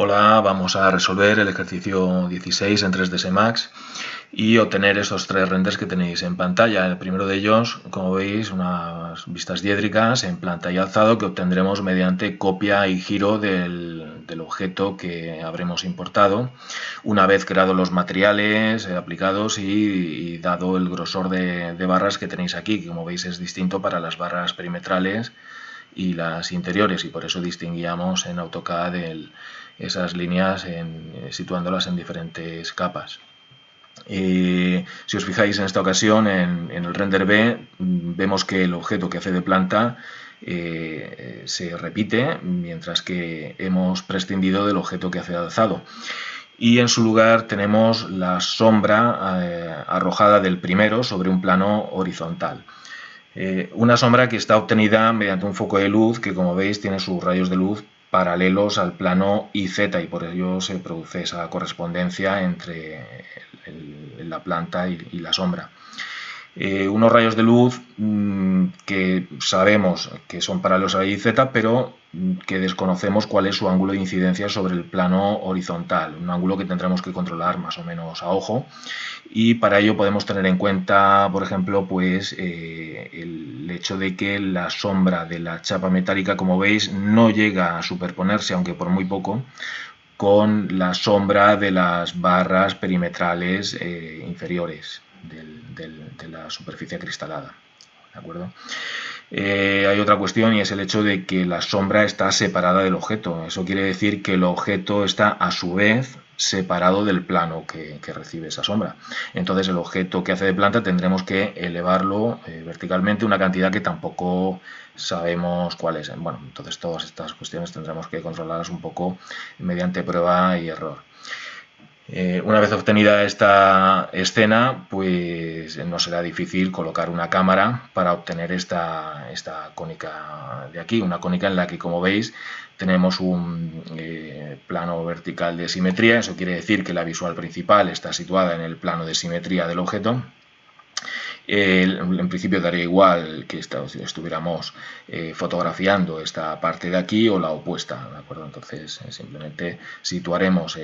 Hola, vamos a resolver el ejercicio 16 en 3ds Max y obtener estos tres renders que tenéis en pantalla. El primero de ellos, como veis, unas vistas diédricas en planta y alzado que obtendremos mediante copia y giro del objeto que habremos importado, una vez creados los materiales aplicados y dado el grosor de barras que tenéis aquí, que como veis es distinto para las barras perimetrales y las interiores, y por eso distinguíamos en AutoCAD esas líneas situándolas en diferentes capas. Si os fijáis en esta ocasión en el render B, vemos que el objeto que hace de planta se repite, mientras que hemos prescindido del objeto que hace de alzado. Y en su lugar tenemos la sombra arrojada del primero sobre un plano horizontal. Una sombra que está obtenida mediante un foco de luz que, como veis, tiene sus rayos de luz paralelos al plano IZ, y por ello se produce esa correspondencia entre la planta y la sombra. Unos rayos de luz que sabemos que son paralelos a IZ, pero que desconocemos cuál es su ángulo de incidencia sobre el plano horizontal, un ángulo que tendremos que controlar más o menos a ojo, y para ello podemos tener en cuenta, por ejemplo, pues el hecho de que la sombra de la chapa metálica, como veis, no llega a superponerse, aunque por muy poco, con la sombra de las barras perimetrales inferiores de la superficie acristalada. ¿De acuerdo? Hay otra cuestión, y es el hecho de que la sombra está separada del objeto. Eso quiere decir que el objeto está a su vez separado del plano que recibe esa sombra. Entonces el objeto que hace de planta tendremos que elevarlo verticalmente una cantidad que tampoco sabemos cuál es. Bueno, entonces todas estas cuestiones tendremos que controlarlas un poco mediante prueba y error. Una vez obtenida esta escena, pues no será difícil colocar una cámara para obtener esta cónica de aquí, una cónica en la que, como veis, tenemos un plano vertical de simetría. Eso quiere decir que la visual principal está situada en el plano de simetría del objeto. En principio daría igual que estuviéramos fotografiando esta parte de aquí o la opuesta, ¿de acuerdo? Entonces simplemente situaremos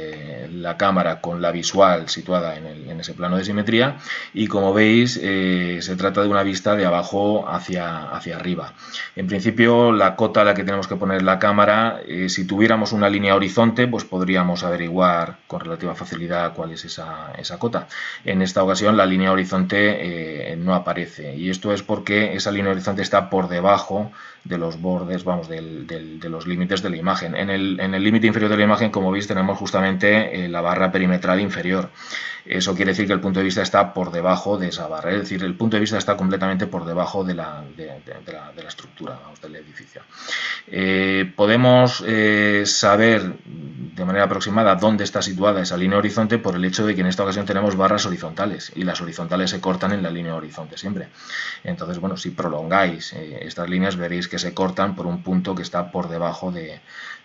la cámara con la visual situada en ese plano de simetría, y como veis se trata de una vista de abajo hacia arriba. En principio la cota a la que tenemos que poner la cámara, si tuviéramos una línea horizonte, pues podríamos averiguar con relativa facilidad cuál es esa cota. En esta ocasión la línea horizonte no aparece, y esto es porque esa línea horizonte está por debajo de los bordes, vamos, de los límites de la imagen. En el límite inferior de la imagen, como veis, tenemos justamente la barra perimetral inferior. Eso quiere decir que el punto de vista está por debajo de esa barra, es decir, el punto de vista está completamente por debajo de la estructura, vamos, del edificio. Podemos saber de manera aproximada dónde está situada esa línea horizonte por el hecho de que en esta ocasión tenemos barras horizontales, y las horizontales se cortan en la línea horizonte siempre. Entonces, bueno, si prolongáis estas líneas, veréis que se cortan por un punto que está por debajo de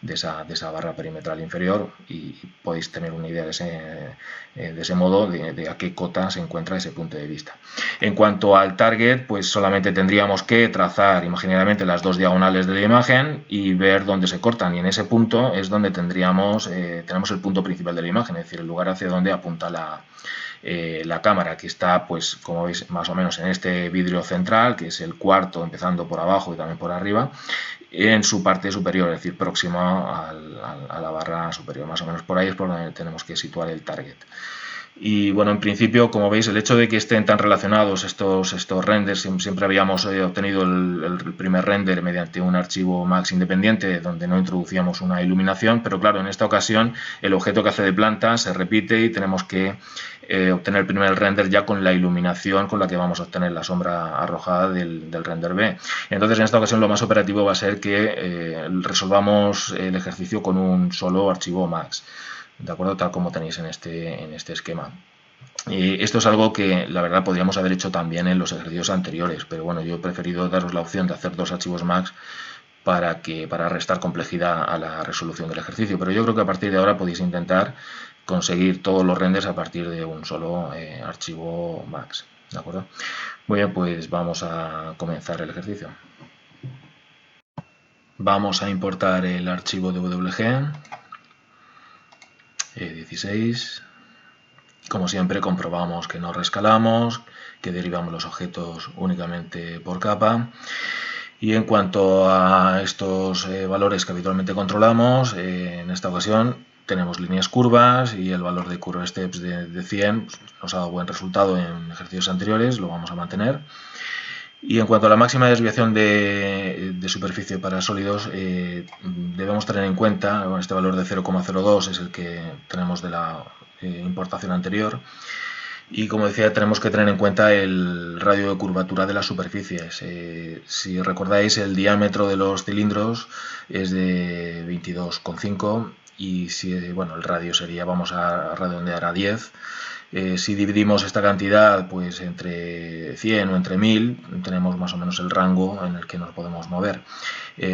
esa barra perimetral inferior, y podéis tener una idea de ese modo de a qué cota se encuentra ese punto de vista. En cuanto al target, pues solamente tendríamos que trazar imaginariamente las dos diagonales de la imagen y ver dónde se cortan, y en ese punto es donde tenemos el punto principal de la imagen, es decir, el lugar hacia donde apunta la cámara, que está, pues como veis, más o menos en este vidrio central, que es el cuarto, empezando por abajo y también por arriba, en su parte superior, es decir, próxima a la barra superior. Más o menos por ahí es por donde tenemos que situar el target. Y bueno, en principio, como veis, el hecho de que estén tan relacionados estos renders, siempre habíamos obtenido el primer render mediante un archivo Max independiente donde no introducíamos una iluminación, pero claro, en esta ocasión el objeto que hace de planta se repite y tenemos que obtener el primer render ya con la iluminación con la que vamos a obtener la sombra arrojada del render B. Entonces, en esta ocasión lo más operativo va a ser que resolvamos el ejercicio con un solo archivo Max, ¿de acuerdo? Tal como tenéis en este esquema. Esto es algo que la verdad podríamos haber hecho también en los ejercicios anteriores, pero bueno, yo he preferido daros la opción de hacer dos archivos Max para restar complejidad a la resolución del ejercicio, pero yo creo que a partir de ahora podéis intentar conseguir todos los renders a partir de un solo archivo Max, ¿de acuerdo? Muy bien, pues vamos a comenzar el ejercicio. Vamos a importar el archivo DWG. 16. Como siempre, comprobamos que no rescalamos, que derivamos los objetos únicamente por capa. Y en cuanto a estos valores que habitualmente controlamos, en esta ocasión tenemos líneas curvas y el valor de curve steps de 100 nos ha dado buen resultado en ejercicios anteriores, lo vamos a mantener. Y en cuanto a la máxima desviación de superficie para sólidos, debemos tener en cuenta, bueno, este valor de 0,02 es el que tenemos de la importación anterior. Y como decía, tenemos que tener en cuenta el radio de curvatura de las superficies. Si recordáis, el diámetro de los cilindros es de 22,5 y si, bueno, el radio sería, vamos a redondear a 10. Si dividimos esta cantidad pues entre 100 o entre 1000, tenemos más o menos el rango en el que nos podemos mover.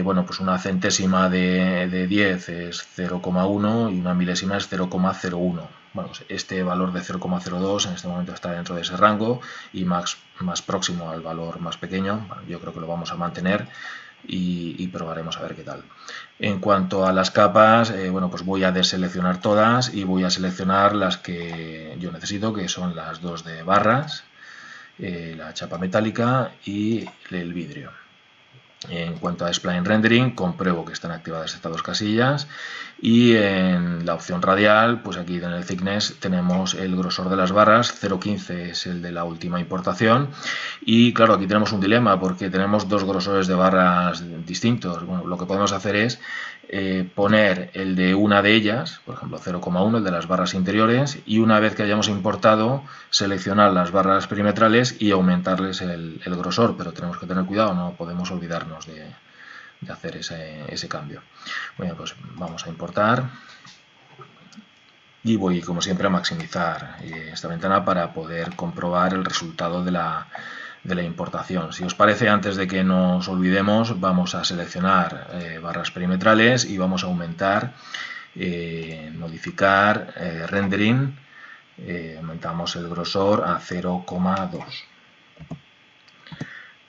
Bueno, pues una centésima de 10 es 0,1 y una milésima es 0,01. Bueno, pues este valor de 0,02 en este momento está dentro de ese rango y más próximo al valor más pequeño. Bueno, yo creo que lo vamos a mantener y probaremos a ver qué tal. En cuanto a las capas, bueno, pues voy a deseleccionar todas y voy a seleccionar las que yo necesito, que son las dos de barras, la chapa metálica y el vidrio. En cuanto a Spline Rendering, compruebo que están activadas estas dos casillas y en la opción radial, pues aquí en el thickness tenemos el grosor de las barras, 0,15 es el de la última importación y claro, aquí tenemos un dilema porque tenemos dos grosores de barras distintos. Bueno, lo que podemos hacer es poner el de una de ellas, por ejemplo 0,1, el de las barras interiores, y una vez que hayamos importado, seleccionar las barras perimetrales y aumentarles el grosor, pero tenemos que tener cuidado, no podemos olvidarnos de hacer ese cambio. Bueno, pues vamos a importar y voy como siempre a maximizar esta ventana para poder comprobar el resultado de la importación. Si os parece, antes de que nos olvidemos, vamos a seleccionar barras perimetrales y vamos a aumentar, modificar, rendering, aumentamos el grosor a 0,2.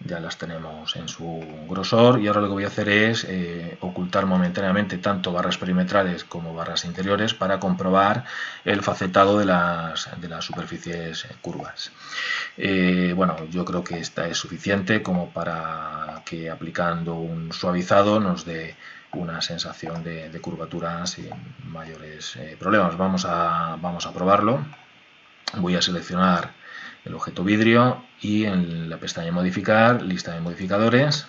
Ya las tenemos en su grosor y ahora lo que voy a hacer es ocultar momentáneamente tanto barras perimetrales como barras interiores para comprobar el facetado de las superficies curvas. Bueno, yo creo que esta es suficiente como para que aplicando un suavizado nos dé una sensación de curvatura sin mayores problemas. Vamos a probarlo. Voy a seleccionar el objeto vidrio y en la pestaña modificar, lista de modificadores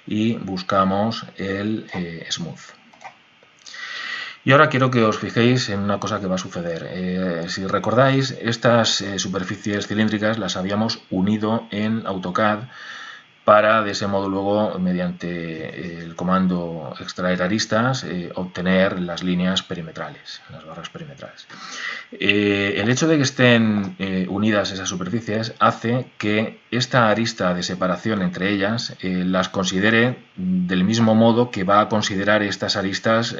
y buscamos el smooth. Y ahora quiero que os fijéis en una cosa que va a suceder. Si recordáis, estas superficies cilíndricas las habíamos unido en AutoCAD para de ese modo luego, mediante el comando extraer aristas, obtener las líneas perimetrales, las barras perimetrales. El hecho de que estén unidas esas superficies hace que esta arista de separación entre ellas las considere del mismo modo que va a considerar estas aristas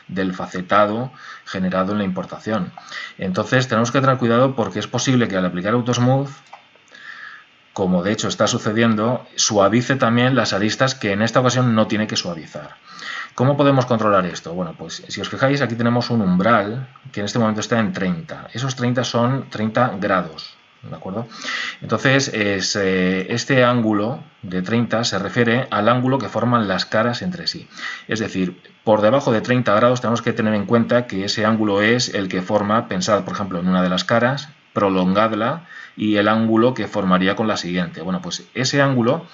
del facetado generado en la importación. Entonces tenemos que tener cuidado porque es posible que al aplicar AutoSmooth, como de hecho está sucediendo, suavice también las aristas que en esta ocasión no tiene que suavizar. ¿Cómo podemos controlar esto? Bueno, pues si os fijáis, aquí tenemos un umbral que en este momento está en 30. Esos 30 son 30 grados, ¿de acuerdo? Entonces, este ángulo de 30 se refiere al ángulo que forman las caras entre sí. Es decir, por debajo de 30 grados tenemos que tener en cuenta que ese ángulo es el que forma, pensad por ejemplo en una de las caras, prolongadla y el ángulo que formaría con la siguiente. Bueno, pues ese ángulo,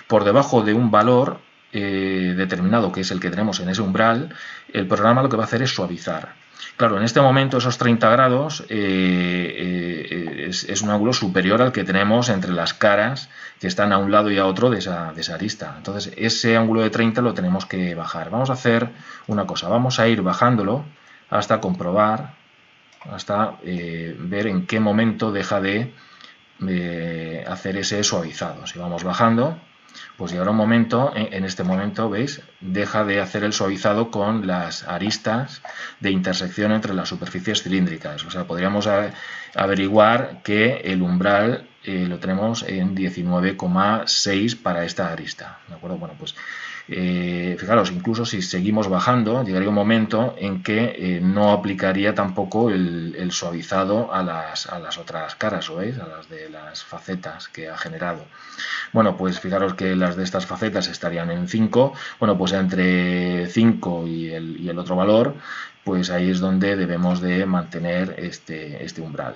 por debajo de un valor determinado, que es el que tenemos en ese umbral, el programa lo que va a hacer es suavizar. Claro, en este momento esos 30 grados es un ángulo superior al que tenemos entre las caras que están a un lado y a otro de esa arista. Entonces ese ángulo de 30 lo tenemos que bajar. Vamos a hacer una cosa, vamos a ir bajándolo hasta comprobar, hasta ver en qué momento deja de hacer ese suavizado. Si vamos bajando, pues llegará un momento, en este momento, ¿veis? Deja de hacer el suavizado con las aristas de intersección entre las superficies cilíndricas. O sea, podríamos averiguar que el umbral lo tenemos en 19,6 para esta arista. ¿De acuerdo? Bueno, pues Fijaros, incluso si seguimos bajando, llegaría un momento en que no aplicaría tampoco el suavizado a las otras caras, ¿lo veis? A las de las facetas que ha generado. Bueno, pues fijaros que las de estas facetas estarían en 5, bueno, pues entre 5 y el otro valor, pues ahí es donde debemos de mantener este umbral.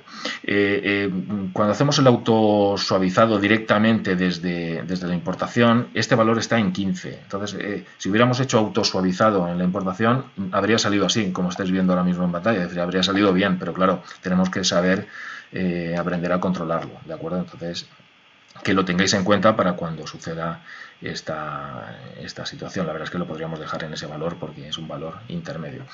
Cuando hacemos el autosuavizado directamente desde la importación, este valor está en 15. Entonces, si hubiéramos hecho autosuavizado en la importación, habría salido así, como estáis viendo ahora mismo en pantalla, es decir, habría salido bien, pero claro, tenemos que saber aprender a controlarlo, ¿de acuerdo? Entonces, que lo tengáis en cuenta para cuando suceda esta situación. La verdad es que lo podríamos dejar en ese valor porque es un valor intermedio.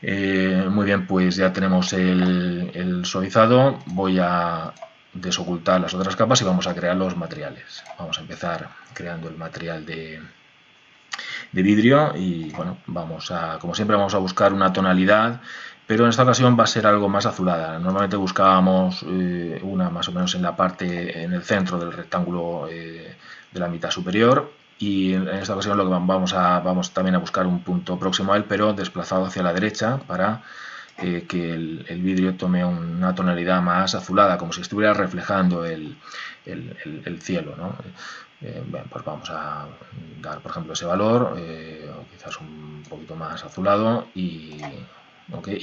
Muy bien, pues ya tenemos el suavizado. Voy a desocultar las otras capas y vamos a crear los materiales. Vamos a empezar creando el material de vidrio y bueno, como siempre vamos a buscar una tonalidad, pero en esta ocasión va a ser algo más azulada. Normalmente buscábamos una más o menos en el centro del rectángulo de la mitad superior, y en esta ocasión lo que vamos también a buscar un punto próximo a él, pero desplazado hacia la derecha para que el vidrio tome una tonalidad más azulada, como si estuviera reflejando el cielo, ¿no? Bien, pues vamos a dar, por ejemplo, ese valor, o quizás un poquito más azulado, y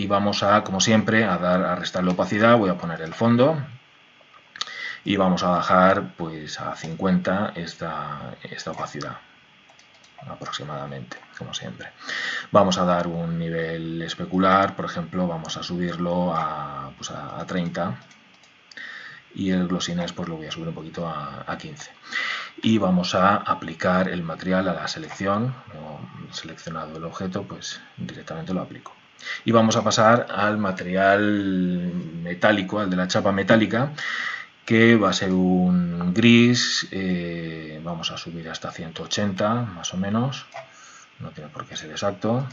vamos a, como siempre, a restarle opacidad. Voy a poner el fondo y vamos a bajar pues a 50 esta opacidad aproximadamente, como siempre. Vamos a dar un nivel especular, por ejemplo, vamos a subirlo a 30, y el glossiness pues lo voy a subir un poquito a 15. Y vamos a aplicar el material a la selección. Seleccionado el objeto, pues directamente lo aplico. Y vamos a pasar al material metálico, al de la chapa metálica, que va a ser un gris. Vamos a subir hasta 180 más o menos, no tiene por qué ser exacto,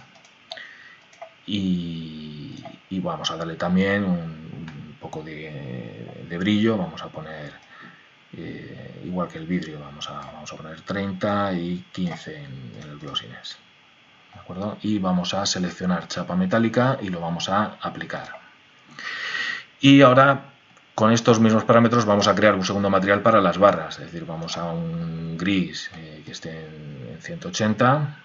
y vamos a darle también un poco de brillo. Vamos a poner igual que el vidrio, vamos a poner 30 y 15 en el glossiness, ¿de acuerdo? Y vamos a seleccionar chapa metálica y lo vamos a aplicar. Y ahora, con estos mismos parámetros, vamos a crear un segundo material para las barras. Es decir, vamos a un gris que esté en 180,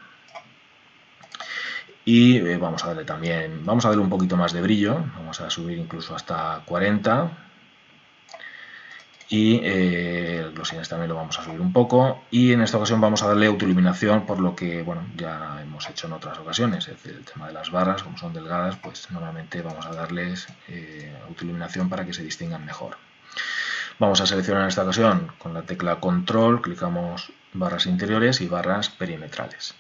y vamos a darle un poquito más de brillo. Vamos a subir incluso hasta 40, y el glossiness también lo vamos a subir un poco, y en esta ocasión vamos a darle autoiluminación, por lo que bueno, ya hemos hecho en otras ocasiones. Es decir, el tema de las barras, como son delgadas, pues normalmente vamos a darles autoiluminación para que se distingan mejor. Vamos a seleccionar en esta ocasión con la tecla control, clicamos barras interiores y barras perimetrales,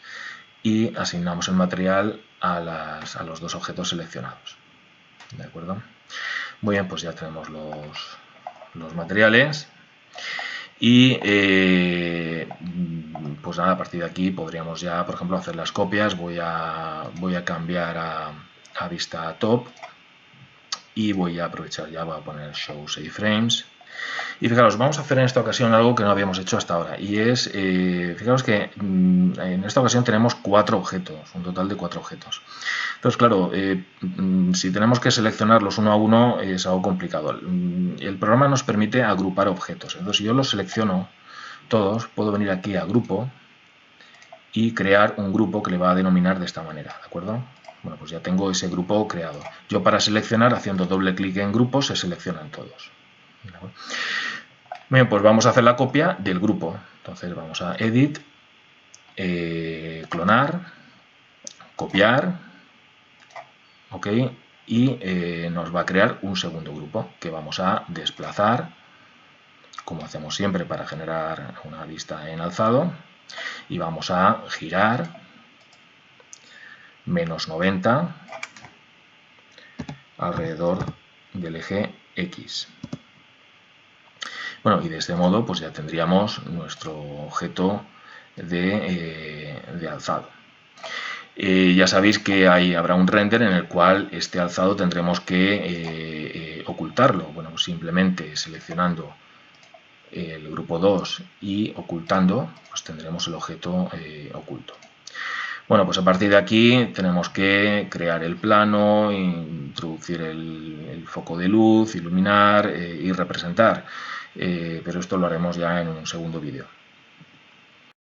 y asignamos el material a los dos objetos seleccionados, ¿de acuerdo? Muy bien, pues ya tenemos los materiales, y pues nada, a partir de aquí podríamos ya, por ejemplo, hacer las copias. Voy a cambiar a vista top, y voy a aprovechar, voy a poner show save frames. Y fijaros, vamos a hacer en esta ocasión algo que no habíamos hecho hasta ahora, y es, fijaros que en esta ocasión tenemos 4 objetos, un total de 4 objetos. Entonces, claro, si tenemos que seleccionarlos uno a uno es algo complicado. El programa nos permite agrupar objetos. Entonces, si yo los selecciono todos, puedo venir aquí a grupo y crear un grupo que le va a denominar de esta manera, ¿de acuerdo? Bueno, pues ya tengo ese grupo creado. Yo, para seleccionar, haciendo doble clic en grupo, se seleccionan todos. Bien, pues vamos a hacer la copia del grupo. Entonces vamos a edit, clonar, copiar, ok, y nos va a crear un segundo grupo que vamos a desplazar, como hacemos siempre para generar una vista en alzado, y vamos a girar menos 90 alrededor del eje X. Bueno, y de este modo pues ya tendríamos nuestro objeto de alzado. Ya sabéis que habrá un render en el cual este alzado tendremos que ocultarlo. Bueno, pues simplemente seleccionando el grupo 2 y ocultando, pues tendremos el objeto oculto. Bueno, pues a partir de aquí tenemos que crear el plano, introducir el foco de luz, iluminar y representar. Pero esto lo haremos ya en un segundo vídeo.